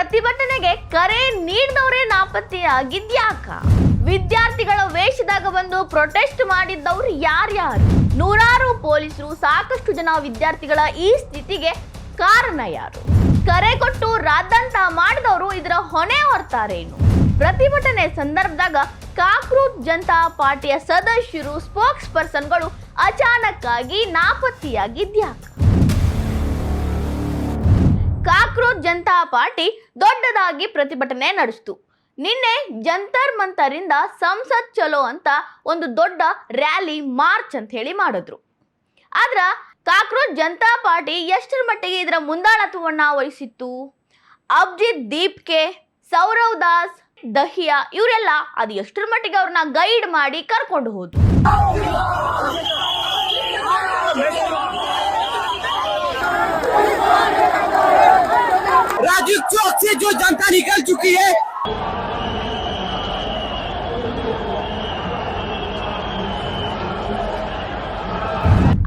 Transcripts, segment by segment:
ಪ್ರತಿಭಟನೆಗೆ ಕರೆ ನೀಡಿದವರೇ ನಾಪತ್ತೆಯಾಗಿದ್ಯಾಕ? ವಿದ್ಯಾರ್ಥಿಗಳ ವೇಷದಾಗ ಬಂದು ಪ್ರೊಟೆಸ್ಟ್ ಮಾಡಿದ್ದವರು ಯಾರ್ಯಾರು? ನೂರಾರು ಪೊಲೀಸರು, ಸಾಕಷ್ಟು ಜನ ವಿದ್ಯಾರ್ಥಿಗಳ ಈ ಸ್ಥಿತಿಗೆ ಕಾರಣ ಯಾರು? ಕರೆ ಕೊಟ್ಟು ರಾದ್ಧಾಂತ ಮಾಡಿದವರು ಇದರ ಹೊಣೆ ಹೊರ್ತಾರೇನು? ಪ್ರತಿಭಟನೆ ಸಂದರ್ಭದಾಗ ಕಾಕ್ರೋಚ್ ಜನತಾ ಪಾರ್ಟಿಯ ಸದಸ್ಯರು, ಸ್ಪೋಕ್ಸ್ ಪರ್ಸನ್ಗಳು ಅಚಾನಕ್ ಆಗಿ ನಾಪತ್ತೆಯಾಗಿದ್ಯಾಕ? ಕಾಕ್ರೋಚ್ ಜನತಾ ಪಾರ್ಟಿ ದೊಡ್ಡದಾಗಿ ಪ್ರತಿಭಟನೆ ನಡೆಸಿತು. ನಿನ್ನೆ ಜಂತರ್ ಮಂತರಿಂದ ಸಂಸತ್ ಚಲೋ ಅಂತ ಒಂದು ದೊಡ್ಡ ರ್ಯಾಲಿ, ಮಾರ್ಚ್ ಅಂತ ಹೇಳಿ ಮಾಡಿದ್ರು. ಆದ್ರ ಕಾಕ್ರೋಚ್ ಜನತಾ ಪಾರ್ಟಿ ಎಷ್ಟರ ಮಟ್ಟಿಗೆ ಇದರ ಮುಂದಾಳತ್ವವನ್ನ ವಹಿಸಿತ್ತು? ಅಭಿಜಿತ್ ದೀಪ್ಕೆ, ಸೌರವ್ ದಾಸ್, ದಹಿಯಾ ಇವರೆಲ್ಲ ಅದು ಎಷ್ಟರ ಮಟ್ಟಿಗೆ ಅವ್ರನ್ನ ಗೈಡ್ ಮಾಡಿ ಕರ್ಕೊಂಡು ಹೋದ್ರು. राजीव चौक से जो जनता निकल चुकी है,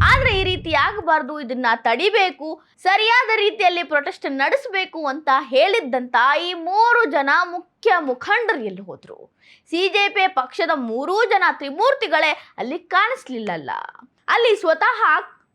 ಆದ್ರೆ ಈ ರೀತಿ ಆಗಬಾರ್ದು, ಇದನ್ನ ತಡಿಬೇಕು, ಸರಿಯಾದ ರೀತಿಯಲ್ಲಿ ಪ್ರೊಟೆಸ್ಟ್ ನಡೆಸಬೇಕು ಅಂತ ಹೇಳಿದ್ದಂತ ಈ 3 ಜನ ಮುಖ್ಯ ಮುಖಂಡರು ಎಲ್ಲಿ ಹೋದ್ರು? ಸಿಜೆಪಿ ಪಕ್ಷದ 3 ಜನ ತ್ರಿಮೂರ್ತಿಗಳೇ ಅಲ್ಲಿ ಕಾಣಿಸ್ಲಿಲ್ಲಲ್ಲ. ಅಲ್ಲಿ ಸ್ವತಃ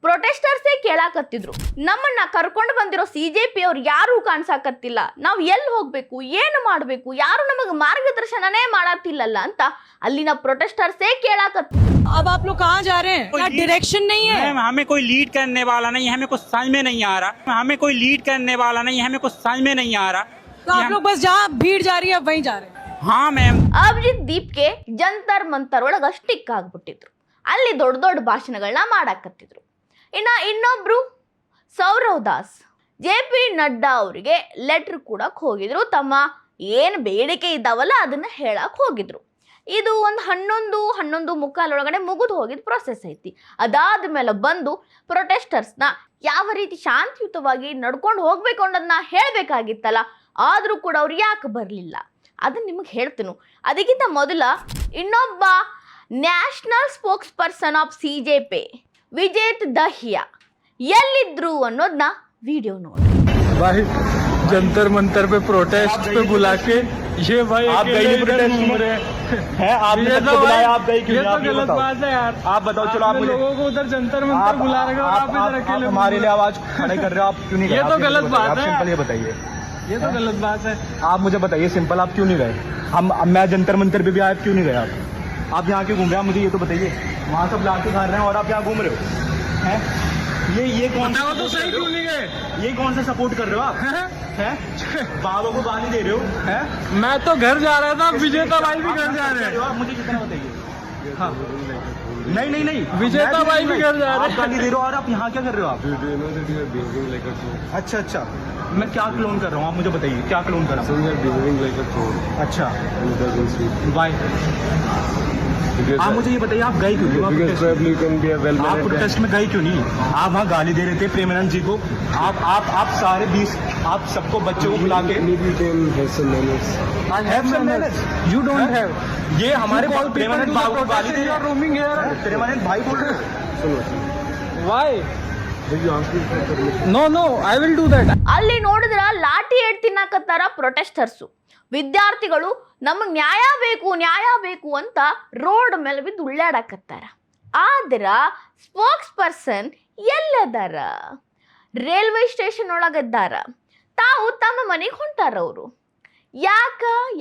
ಪ್ರೊಟೆಸ್ಟರ್ಸೇ ಕೇಳಾಕತ್ತಿದ್ರು, ನಮ್ಮನ್ನ ಕರ್ಕೊಂಡು ಬಂದಿರೋ ಸಿಜೆಪಿ ಅವ್ರು ಯಾರು ಕಾಣಿಸಾಕತ್ತಿಲ್ಲ, ನಾವು ಎಲ್ಲಿ ಹೋಗ್ಬೇಕು, ಏನು ಮಾಡಬೇಕು, ಯಾರು ನಮಗೆ ಮಾರ್ಗದರ್ಶನನೇ ಮಾಡತ್ತಿಲ್ಲಲ್ಲ ಅಂತ ಅಲ್ಲಿನ ಪ್ರೊಟೆಸ್ಟರ್ಸೇ ಕೇಳಾಕತ್ತಿದ್ರು. अब आप लोग कहाँ जा रहे हैं? क्या डायरेक्शन नहीं है? हमें कोई लीड करने वाला नहीं, हमें कुछ समझ में नहीं आ रहा, हमें कोई लीड करने वाला नहीं, हमें कुछ समझ में नहीं आ रहा. तो आप लोग बस जहाँ भीड़ जा रही है वहीं जा रहे हैं? हाँ मैम. ಅಭಿಜಿತ್ ದೀಪ್ಗೆ ಜಂತರ್ ಮಂತರ್ ಒಳಗ ಸ್ಟಿಕ್ ಆಗ್ಬಿಟ್ಟಿದ್ರು. ಅಲ್ಲಿ ದೊಡ್ಡ ದೊಡ್ಡ ಭಾಷಣಗಳನ್ನ ಮಾಡಾಕತ್ತಿದ್ರು. ಇನ್ನೊಬ್ರು ಸೌರವ್ ದಾಸ್ JP ನಡ್ಡಾ ಅವರಿಗೆ ಲೆಟರ್ ಕೊಡಕ್ ಹೋಗಿದ್ರು. ತಮ್ಮ ಏನು ಬೇಡಿಕೆ ಇದ್ದಾವಲ್ಲ ಅದನ್ನ ಹೇಳಕ್ ಹೋಗಿದ್ರು. ಇದು ಒಂದು 11:15 ಒಳಗಡೆ ಮುಗಿದು ಹೋಗಿದ್ ಪ್ರೊಸೆಸ್ ಐತಿ. ಅದಾದ ಮೇಲೆ ಬಂದು ಪ್ರೊಟೆಸ್ಟರ್ಸ್ನ ಯಾವ ರೀತಿ ಶಾಂತಿಯುತವಾಗಿ ನಡ್ಕೊಂಡು ಹೋಗ್ಬೇಕು ಅನ್ನೋದನ್ನ ಹೇಳಬೇಕಾಗಿತ್ತಲ್ಲ, ಆದರೂ ಕೂಡ ಅವ್ರು ಯಾಕೆ ಬರಲಿಲ್ಲ ಅದನ್ನ ನಿಮಗೆ ಹೇಳ್ತೀನಿ. ಅದಕ್ಕಿಂತ ಮೊದಲ ಇನ್ನೊಬ್ಬ national spokesperson of CJP Vijeth Dahiya ಎಲ್ಲಿದ್ರು ಅನ್ನೋದನ್ನ ವಿಡಿಯೋ ನೋಡಿ. भाई जंतर मंतर पे प्रोटेस्ट पे बुला के ये भाई आप गए प्रोटेस्ट घूम रहे हैं, आपने सबको बुलाया, आप गए क्यों? ये तो गलत बात है यार। आप बताओ, चलो आप मुझे, लोगों को उधर जंतर मंतर बुला रहे हो और आप इधर अकेले हमारे लिए आवाज खड़े कर रहे हो, आप क्यों नहीं गए? ये तो गलत बात है। सिंपल ये बताइए, ये तो गलत बात है। आप मुझे बताइए सिंपल, आप क्यों नहीं गए? मैं जंतर मंतर पे भी आया, क्यों नहीं गए आप यहाँ क्यों घूम रहे हैं? मुझे ये तो बताइए। वहाँ सब लाके खा रहे हैं और आप यहाँ घूम रहे हो हैं? ये कौन सा, तो सही क्यों नहीं गए? ये कौन सा सपोर्ट कर रहे हो आप हैं? बाबा को गाली दे रहे हो हैं? मैं तो घर जा रहा था, विजेता भाई भी घर जा रहे हैं। आप मुझे कितना बताइए? हाँ। नहीं, विजेता भाई भी घर जा रहे हैं। आप गाली दे रहे हो और आप यहाँ क्या कर रहे हो आप? अच्छा, मैं क्या क्लोन कर रहा हूँ, आप मुझे बताइए क्या क्लोन कर रहा हूँ? अच्छा, बाय। आप मुझे ये बताइए, आप गए क्यों नहीं? आप प्रोटेस्ट में गए क्यों नहीं? आप वहाँ गाली दे रहे थे प्रेमानंद जी को। आप सारे 20 आप सबको बच्चों को बुला के यू डोंट हैव। ये हमारे प्रेमानंद बाबू को गाली दे रहे हैं। प्रेमानंद भाई बोल रहे हो। Why? No, I will do that. ಅಲ್ಲಿ ನೋಡಿದ್ರ ಲಾಠಿ ಏಟ್ ತಿನ್ನಕತ್ತಾರ ಪ್ರೊಟೆಸ್ಟರ್ಸು. ವಿದ್ಯಾರ್ಥಿಗಳು ನಮಗೆ ನ್ಯಾಯ ಬೇಕು ಅಂತ ರೋಡ್ ಮೇಲೆ ಬಿದ್ದು ಉಳ್ಳಾಡಕತ್ತಾರ. ಆದ್ರ ಸ್ಪೋಕ್ಸ್ ಪರ್ಸನ್ ಎಲ್ಲದಾರ? ರೈಲ್ವೆ ಸ್ಟೇಷನ್ ಒಳಗದ್ದಾರ. ತಾವು ತಮ್ಮ ಮನೆಗೆ ಹೊಂಟಾರ. ಅವರು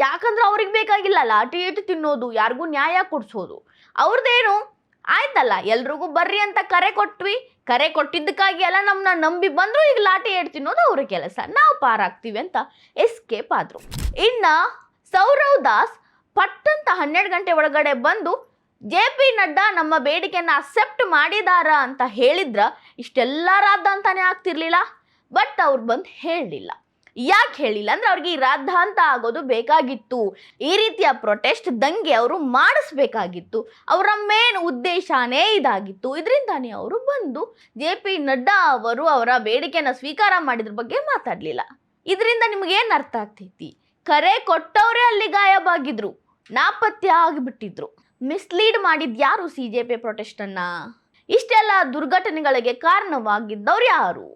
ಯಾಕಂದ್ರೆ ಅವ್ರಿಗೆ ಬೇಕಾಗಿಲ್ಲ ಲಾಠಿ ಏಟು ತಿನ್ನೋದು, ಯಾರಿಗೂ ನ್ಯಾಯ ಕೊಡ್ಸೋದು. ಅವ್ರದ್ದೇನು ಆಯ್ತಲ್ಲ, ಎಲ್ರಿಗೂ ಬರ್ರಿ ಅಂತ ಕರೆ ಕೊಟ್ಟಿದ್ದಕ್ಕಾಗಿ ಎಲ್ಲ ನಮ್ಮನ್ನ ನಂಬಿ ಬಂದ್ರು, ಈಗ ಲಾಠಿ ಏಟ್ ತಿನ್ನೋದು ಅವ್ರ ಕೆಲಸ, ನಾವು ಪಾರಾಗ್ತೀವಿ ಅಂತ ಎಸ್ಕೇಪ್ ಆದ್ರು. ಇನ್ನ ಸೌರವ್ ದಾಸ್ ಪಟ್ಟಂತ 12 ಗಂಟೆ ಒಳಗಡೆ ಬಂದು JP ನಡ್ಡಾ ನಮ್ಮ ಬೇಡಿಕೆಯನ್ನ ಅಕ್ಸೆಪ್ಟ್ ಮಾಡಿದಾರ ಅಂತ ಹೇಳಿದ್ರ ಇಷ್ಟೆಲ್ಲ ರಾದ್ಧಾಂತಾನೆ ಆಗ್ತಿರ್ಲಿಲ್ಲ. ಬಟ್ ಅವ್ರು ಬಂದು ಹೇಳಲಿಲ್ಲ. ಯಾಕೆ ಹೇಳಿಲ್ಲ ಅಂದ್ರೆ ಅವ್ರಿಗೆ ಈ ರಾದ್ಧಾಂತ ಆಗೋದು ಬೇಕಾಗಿತ್ತು. ಈ ರೀತಿಯ ಪ್ರೊಟೆಸ್ಟ್ ದಂಗೆ ಅವರು ಮಾಡಿಸ್ಬೇಕಾಗಿತ್ತು. ಅವರ ಮೇನ್ ಉದ್ದೇಶನೇ ಇದಾಗಿತ್ತು. ಇದರಿಂದಾನೇ ಅವರು ಬಂದು JP ನಡ್ಡಾ ಅವರು ಅವರ ಬೇಡಿಕೆಯನ್ನು ಸ್ವೀಕಾರ ಮಾಡಿದ್ರ ಬಗ್ಗೆ ಮಾತಾಡಲಿಲ್ಲ. ಇದರಿಂದ ನಿಮಗೇನು ಅರ್ಥ ಆಗ್ತೈತಿ? ಕರೆ ಕೊಟ್ಟವರೇ ಅಲ್ಲಿ ಗಾಯಬಾಗಿದ್ರು, ನಾಪತ್ತೆ ಆಗಿಬಿಟ್ಟಿದ್ರು. ಮಿಸ್ಲೀಡ್ ಮಾಡಿದ್ ಯಾರು CJP ಪ್ರೊಟೆಸ್ಟ್ ಅನ್ನ? ಇಷ್ಟೆಲ್ಲ ದುರ್ಘಟನೆಗಳಿಗೆ ಕಾರಣವಾಗಿದ್ದವ್ರು ಯಾರು?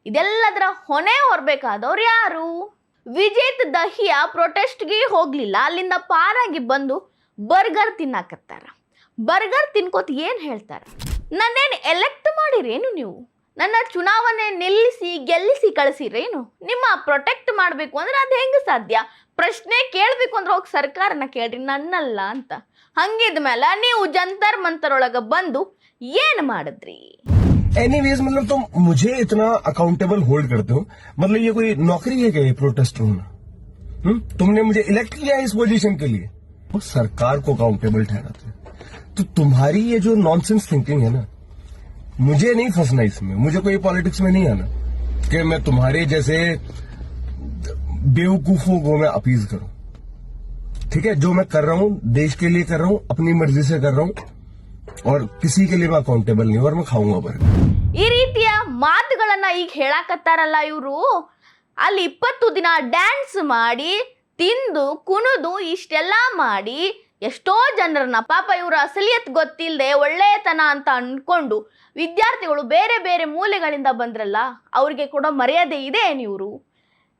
ಇದೆಲ್ಲದರ ಹೊಣೆ ಹೊರಬೇಕಾದವ್ರು ಯಾರು? ವಿಜೇತ್ ದಹಿಯಾ ಪ್ರೊಟೆಸ್ಟ್ಗೆ ಹೋಗ್ಲಿಲ್ಲ, ಅಲ್ಲಿಂದ ಪಾರಾಗಿ ಬಂದು ಬರ್ಗರ್ ತಿನ್ನಾಕತ್ತಾರ. ಬರ್ಗರ್ ತಿನ್ಕೋತ ಏನು ಹೇಳ್ತಾರ, ನನ್ನೇನು ಎಲೆಕ್ಟ್ ಮಾಡಿರೇನು ನೀವು, ನನ್ನ ಚುನಾವಣೆ ನಿಲ್ಲಿಸಿ ಗೆಲ್ಲಿಸಿ ಕಳಿಸಿರೇನು, ನಿಮ್ಮ ಪ್ರೊಟೆಕ್ಟ್ ಮಾಡಬೇಕು ಅಂದ್ರೆ ಅದು ಹೆಂಗೆ ಸಾಧ್ಯ, ಪ್ರಶ್ನೆ ಕೇಳಬೇಕು ಅಂದ್ರೆ ಹೋಗಿ ಸರ್ಕಾರನ ಕೇಳ್ರಿ, ನನ್ನಲ್ಲ ಅಂತ. ಹಂಗಿದ ಮೇಲೆ ನೀವು ಜಂತರ್ ಮಂತರ್ ಒಳಗೆ ಬಂದು ಏನು ಮಾಡಿದ್ರಿ? एनीवेज मतलब तुम मुझे इतना अकाउंटेबल होल्ड करते हो, मतलब ये कोई नौकरी है क्या ये प्रोटेस्टर होना? तुमने मुझे इलेक्ट किया है इस पोजीशन के लिए, वो सरकार को अकाउंटेबल ठहराते हैं. तो तुम्हारी ये जो नॉनसेंस थिंकिंग है ना, मुझे नहीं फंसना इसमें, मुझे कोई पॉलिटिक्स में नहीं आना कि मैं तुम्हारे जैसे बेवकूफों को मैं अपीज करूं. ठीक है, जो मैं कर रहा हूं देश के लिए कर रहा हूं, अपनी मर्जी से कर रहा हूं, और किसी के लिए मैं अकाउंटेबल नहीं हूं, और मैं खाऊंगा बर्गर. ಈ ರೀತಿಯ ಮಾತುಗಳನ್ನ ಈಗ ಹೇಳಾಕತ್ತಾರಲ್ಲ ಇವರು, ಅಲ್ಲಿ 20 ದಿನ ಡ್ಯಾನ್ಸ್ ಮಾಡಿ ತಿಂದು ಕುಣಿದು ಇಷ್ಟೆಲ್ಲ ಮಾಡಿ ಎಷ್ಟೋ ಜನರನ್ನ, ಪಾಪ ಇವರ ಅಸಲಿಯತ್ ಗೊತ್ತಿಲ್ಲದೆ ಒಳ್ಳೆಯತನ ಅಂತ ಅನ್ಕೊಂಡು ವಿದ್ಯಾರ್ಥಿಗಳು ಬೇರೆ ಬೇರೆ ಮೂಲೆಗಳಿಂದ ಬಂದ್ರಲ್ಲ, ಅವ್ರಿಗೆ ಕೊಡೋ ಮರ್ಯಾದೆ ಇದೆ ಏನಿವರು?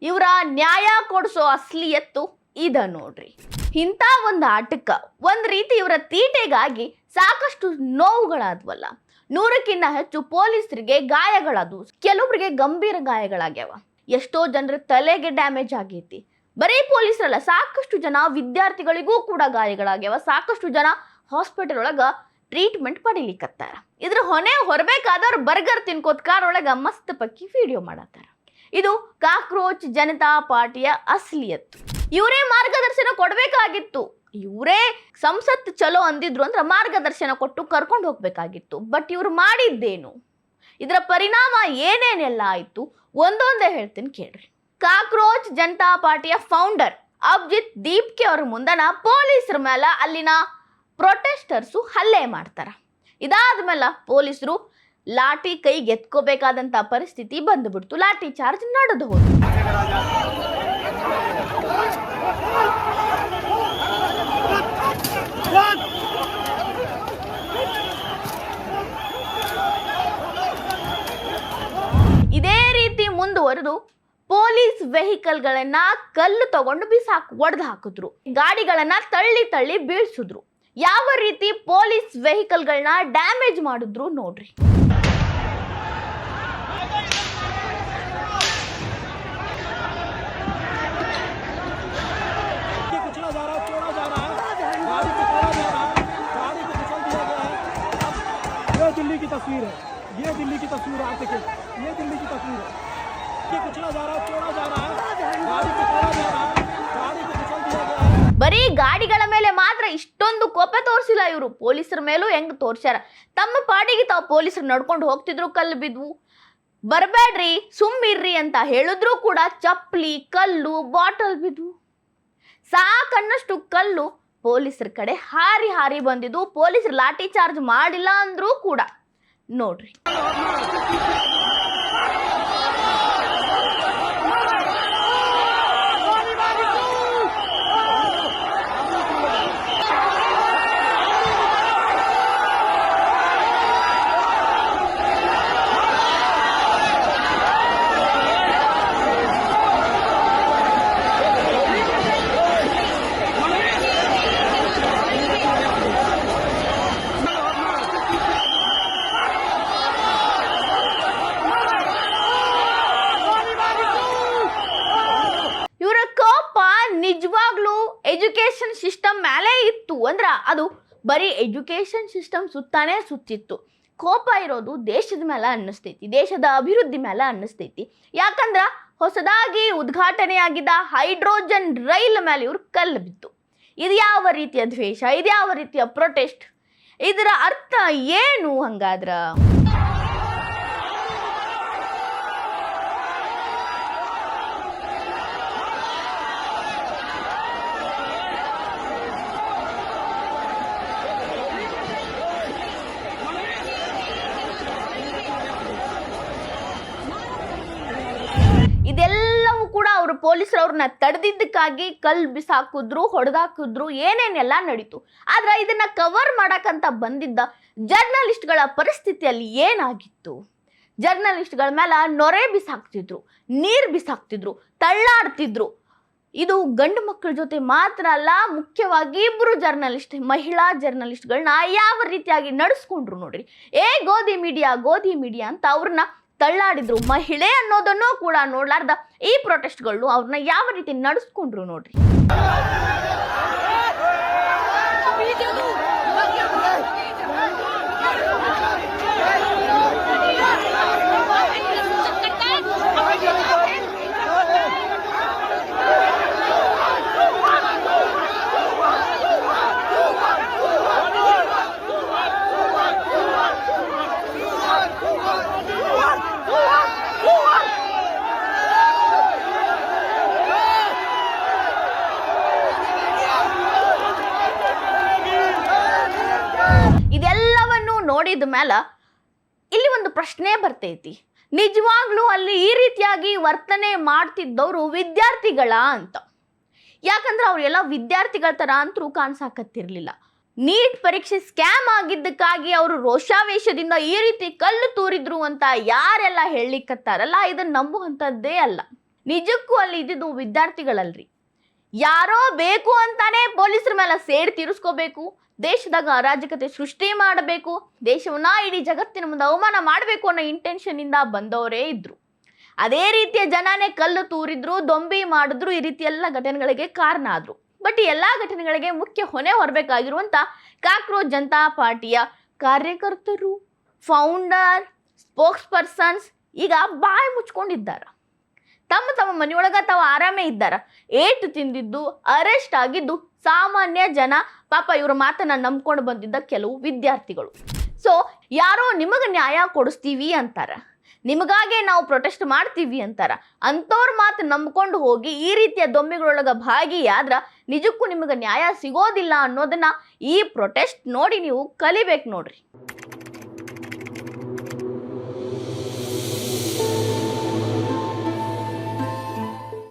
ಇವರ ನ್ಯಾಯ ಕೊಡಿಸೋ ಅಸಲಿಯತ್ತು ಇದ ನೋಡ್ರಿ. ಇಂಥ ಒಂದು ಆಟಕ್ಕ ಒಂದು ರೀತಿ ಇವರ ತೀಟೆಗಾಗಿ ಸಾಕಷ್ಟು ನೋವುಗಳಾದ್ವಲ್ಲ. 100ಕ್ಕಿಂತ ಹೆಚ್ಚು ಪೊಲೀಸರಿಗೆ ಗಾಯಗಳಾದವು, ಕೆಲವರಿಗೆ ಗಂಭೀರ ಗಾಯಗಳಾಗ್ಯಾವ, ಎಷ್ಟೋ ಜನರ ತಲೆಗೆ ಡ್ಯಾಮೇಜ್ ಆಗೈತಿ. ಬರೀ ಪೊಲೀಸರಲ್ಲ, ಸಾಕಷ್ಟು ಜನ ವಿದ್ಯಾರ್ಥಿಗಳಿಗೂ ಕೂಡ ಗಾಯಗಳಾಗ್ಯಾವ, ಸಾಕಷ್ಟು ಜನ ಹಾಸ್ಪಿಟಲ್ ಒಳಗ ಟ್ರೀಟ್ಮೆಂಟ್ ಪಡಿಲಿಕ್ಕತ್ತಾರ. ಇದ್ರ ಹೊಣೆ ಹೊರಬೇಕಾದವ್ರು ಬರ್ಗರ್ ತಿನ್ಕೋತ್ ಕಾರ್ ಒಳಗ ಮಸ್ತ್ ಪಕ್ಕಿ ವಿಡಿಯೋ ಮಾಡತ್ತಾರ. ಇದು ಕಾಕ್ರೋಚ್ ಜನತಾ ಪಾರ್ಟಿಯ ಅಸಲಿಯತ್ತು. ಇವರೇ ಮಾರ್ಗದರ್ಶನ ಕೊಡಬೇಕಾಗಿತ್ತು, ಇವರೇ ಸಂಸತ್ ಚಲೋ ಅಂದಿದ್ರು ಅಂದ್ರೆ ಮಾರ್ಗದರ್ಶನ ಕೊಟ್ಟು ಕರ್ಕೊಂಡು ಹೋಗ್ಬೇಕಾಗಿತ್ತು. ಬಟ್ ಇವ್ರು ಮಾಡಿದ್ದೇನು, ಇದರ ಪರಿಣಾಮ ಏನೇನೆಲ್ಲ ಆಯ್ತು ಒಂದೊಂದೇ ಹೇಳ್ತೀನಿ ಕೇಳ್ರಿ. ಕಾಕ್ರೋಚ್ ಜನತಾ ಪಾರ್ಟಿಯ ಫೌಂಡರ್ ಅಭಿಜಿತ್ ದೀಪ್ಕೆ ಅವ್ರ ಮುಂದನ ಪೊಲೀಸರ ಮೇಲೆ ಅಲ್ಲಿನ ಪ್ರೊಟೆಸ್ಟರ್ಸು ಹಲ್ಲೆ ಮಾಡ್ತಾರ. ಇದಾದ್ಮೇಲೆ ಪೊಲೀಸರು ಲಾಠಿ ಕೈಗೆ ಎತ್ಕೋಬೇಕಾದಂತ ಪರಿಸ್ಥಿತಿ ಬಂದುಬಿಡ್ತು, ಲಾಠಿ ಚಾರ್ಜ್ ನಡೆದು ಹೋಯ್ತು. ಇದೇ ರೀತಿ ಮುಂದುವರೆದು ಪೊಲೀಸ್ ವೆಹಿಕಲ್ಗಳನ್ನ ಕಲ್ಲು ತಗೊಂಡು ಒಡೆದು ಹಾಕಿದ್ರು, ಗಾಡಿಗಳನ್ನ ತಳ್ಳಿ ತಳ್ಳಿ ಬೀಳ್ಸಿದ್ರು. ಯಾವ ರೀತಿ ಪೊಲೀಸ್ ವೆಹಿಕಲ್ಗಳನ್ನ ಡ್ಯಾಮೇಜ್ ಮಾಡಿದ್ರು ನೋಡ್ರಿ. दिल्ली की तस्वीर है, ये दिल्ली की तस्वीर है, आप देखिए ये दिल्ली की तस्वीर है, ये कुचला जा रहा है, तोड़ा जा रहा है, गाड़ी को तोड़ा जा रहा है, गाड़ी को कुचल दिया गया है. ಬರೀ ಗಾಡಿಗಳ ಮೇಲೆ ಮಾತ್ರ ಇಷ್ಟೊಂದು ಕೋಪ ತೋರಿಸಿಲ್ಲ ಇವರು, ಪೊಲೀಸರ ಮೇಲೂ ಹೆಂಗ್ ತೋರ್ಸ್ಯಾರ. ತಮ್ಮ ಪಾಡಿಗೆ ತಾವು ಪೊಲೀಸರು ನಡ್ಕೊಂಡು ಹೋಗ್ತಿದ್ರು, ಕಲ್ಲು ಬಿದ್ವು, ಬರಬೇಡ್ರಿ ಸುಮ್ಮಿರ್ರಿ ಅಂತ ಹೇಳಿದ್ರು ಕೂಡ ಚಪ್ಪಲಿ ಕಲ್ಲು ಬಾಟಲ್ ಬಿದ್ವು. ಸಾಕನ್ನಷ್ಟು ಕಲ್ಲು ಪೊಲೀಸರ ಕಡೆ ಹಾರಿ ಹಾರಿ ಬಂದಿದ್ದು, ಪೊಲೀಸರು ಲಾಠಿ ಚಾರ್ಜ್ ಮಾಡಿಲ್ಲ ಅಂದ್ರೂ ಕೂಡ ನೋಡ್ರಿ. ನಿಜವಾಗ್ಲೂ ಎಜುಕೇಶನ್ ಸಿಸ್ಟಮ್ ಮೇಲೆ ಇತ್ತು ಅಂದ್ರೆ ಅದು ಬರೀ ಎಜುಕೇಶನ್ ಸಿಸ್ಟಮ್ ಸುತ್ತಾನೇ ಸುತ್ತಿತ್ತು. ಕೋಪ ಇರೋದು ದೇಶದ ಮೇಲೆ ಅನ್ನಿಸ್ತೈತಿ, ದೇಶದ ಅಭಿವೃದ್ಧಿ ಮೇಲೆ ಅನ್ನಿಸ್ತೈತಿ. ಯಾಕಂದ್ರೆ ಹೊಸದಾಗಿ ಉದ್ಘಾಟನೆಯಾಗಿದ್ದ ಹೈಡ್ರೋಜನ್ ರೈಲ್ ಮೇಲೆ ಇವ್ರು ಕಲ್ಲು ಬಿತ್ತು. ಇದು ಯಾವ ರೀತಿಯ ದ್ವೇಷ, ಇದು ಯಾವ ರೀತಿಯ ಪ್ರೊಟೆಸ್ಟ್, ಇದರ ಅರ್ಥ ಏನು ಹಂಗಾದ್ರ? ಇದೆಲ್ಲವೂ ಕೂಡ ಅವರು ಪೊಲೀಸರು ಅವ್ರನ್ನ ತಡೆದಿದ್ದಕ್ಕಾಗಿ ಕಲ್ಲು ಬಿಸಾಕಿದ್ರು, ಹೊಡೆದಾಕಿದ್ರು, ಏನೇನೆಲ್ಲ ನಡೀತು. ಆದ್ರೆ ಇದನ್ನ ಕವರ್ ಮಾಡಕ್ಕಂತ ಬಂದಿದ್ದ ಜರ್ನಲಿಸ್ಟ್ಗಳ ಪರಿಸ್ಥಿತಿಯಲ್ಲಿ ಏನಾಗಿತ್ತು? ಜರ್ನಲಿಸ್ಟ್ಗಳ ಮೇಲೆ ನೊರೆ ಬಿಸಾಕ್ತಿದ್ರು, ನೀರು ಬಿಸಾಕ್ತಿದ್ರು, ತಳ್ಳಾಡ್ತಿದ್ರು. ಇದು ಗಂಡು ಮಕ್ಕಳ ಜೊತೆ ಮಾತ್ರ ಅಲ್ಲ, ಮುಖ್ಯವಾಗಿ ಇಬ್ಬರು ಮಹಿಳಾ ಜರ್ನಲಿಸ್ಟ್ಗಳನ್ನ ಯಾವ ರೀತಿಯಾಗಿ ನಡೆಸ್ಕೊಂಡ್ರು ನೋಡ್ರಿ. ಗೋಧಿ ಮೀಡಿಯಾ ಅಂತ ಅವ್ರನ್ನ ತಳ್ಳಾಡಿದ್ರು. ಮಹಿಳೆ ಅನ್ನೋದನ್ನು ಕೂಡ ನೋಡ್ಲಾರ್ದ ಈ ಪ್ರೊಟೆಸ್ಟ್ಗಳು ಅವ್ರನ್ನ ಯಾವ ರೀತಿ ನಡೆಸ್ಕೊಂಡ್ರು ನೋಡ್ರಿ. ಇದೆಲ್ಲವನ್ನು ನೋಡಿದ ಮೇಲೆ ಇಲ್ಲಿ ಒಂದು ಪ್ರಶ್ನೆ ಬರ್ತೈತಿ, ನಿಜವಾಗ್ಲೂ ಅಲ್ಲಿ ಈ ರೀತಿಯಾಗಿ ವರ್ತನೆ ಮಾಡ್ತಿದ್ದವರು ವಿದ್ಯಾರ್ಥಿಗಳ ಅಂತ. ಯಾಕಂದ್ರೆ ಅವರೆಲ್ಲ ವಿದ್ಯಾರ್ಥಿಗಳ ತರ ಅಂತರೂ ಕಾಣಿಸಾಕತ್ತಿರ್ಲಿಲ್ಲ. ನೀಟ್ ಪರೀಕ್ಷೆ ಸ್ಕ್ಯಾಮ್ ಆಗಿದ್ದಕ್ಕಾಗಿ ಅವರು ರೋಷಾವೇಶದಿಂದ ಈ ರೀತಿ ಕಲ್ಲು ತೂರಿದ್ರು ಅಂತ ಯಾರೆಲ್ಲ ಹೇಳಿಕತ್ತಾರಲ್ಲ, ಇದನ್ನ ನಂಬುವಂಥದ್ದೇ ಅಲ್ಲ. ನಿಜಕ್ಕೂ ಅಲ್ಲಿ ಇದ್ದಿದ್ದು ವಿದ್ಯಾರ್ಥಿಗಳಲ್ರಿ. ಯಾರೋ ಬೇಕು ಅಂತಾನೆ ಪೊಲೀಸರ ಮೇಲೆ ಸೇಡ್ ತೀರಿಸ್ಕೋಬೇಕು, ದೇಶದಾಗ ಅರಾಜಕತೆ ಸೃಷ್ಟಿ ಮಾಡಬೇಕು, ದೇಶವನ್ನ ಇಡೀ ಜಗತ್ತಿನ ಮುಂದೆ ಅವಮಾನ ಮಾಡಬೇಕು ಅನ್ನೋ ಇಂಟೆನ್ಷನ್ ಇಂದ ಬಂದವರೇ ಇದ್ರು. ಅದೇ ರೀತಿಯ ಜನನೇ ಕಲ್ಲು ತೂರಿದ್ರು, ದೊಂಬಿ ಮಾಡಿದ್ರು, ಈ ರೀತಿ ಎಲ್ಲ ಘಟನೆಗಳಿಗೆ ಕಾರಣ ಆದ್ರು. ಬಟ್ ಈ ಎಲ್ಲಾ ಘಟನೆಗಳಿಗೆ ಮುಖ್ಯ ಹೊಣೆ ಹೊರಬೇಕಾಗಿರುವಂತ ಕಾಕ್ರೋಚ್ ಜನತಾ ಪಾರ್ಟಿಯ ಕಾರ್ಯಕರ್ತರು, ಫೌಂಡರ್, ಸ್ಪೋಕ್ಸ್ ಪರ್ಸನ್ಸ್ ಈಗ ಬಾಯಿ ಮುಚ್ಕೊಂಡಿದ್ದಾರ. ತಮ್ಮ ಮನೆಯೊಳಗ ತಾವು ಆರಾಮೇ ಇದ್ದಾರ. ಏಟು ತಿಂದಿದ್ದು, ಅರೆಸ್ಟ್ ಆಗಿದ್ದು ಸಾಮಾನ್ಯ ಜನ. ಪಾಪ ಇವ್ರ ಮಾತನ್ನ ನಂಬ್ಕೊಂಡು ಬಂದಿದ್ದ ಕೆಲವು ವಿದ್ಯಾರ್ಥಿಗಳು. ಸೊ ಯಾರೋ ನಿಮಗೆ ನ್ಯಾಯ ಕೊಡಿಸ್ತೀವಿ ಅಂತಾರ, ನಿಮಗಾಗೆ ನಾವು ಪ್ರೊಟೆಸ್ಟ್ ಮಾಡ್ತೀವಿ ಅಂತಾರ. ಅಂಥವ್ರ ಮಾತು ನಂಬ್ಕೊಂಡು ಹೋಗಿ ಈ ರೀತಿಯ ದೊಂಬಿಗಳೊಳಗ ಭಾಗಿಯಾದ್ರ ನಿಜಕ್ಕೂ ನಿಮಗೆ ನ್ಯಾಯ ಸಿಗೋದಿಲ್ಲ ಅನ್ನೋದನ್ನ ಈ ಪ್ರೊಟೆಸ್ಟ್ ನೋಡಿ ನೀವು ಕಲಿಬೇಕು ನೋಡ್ರಿ.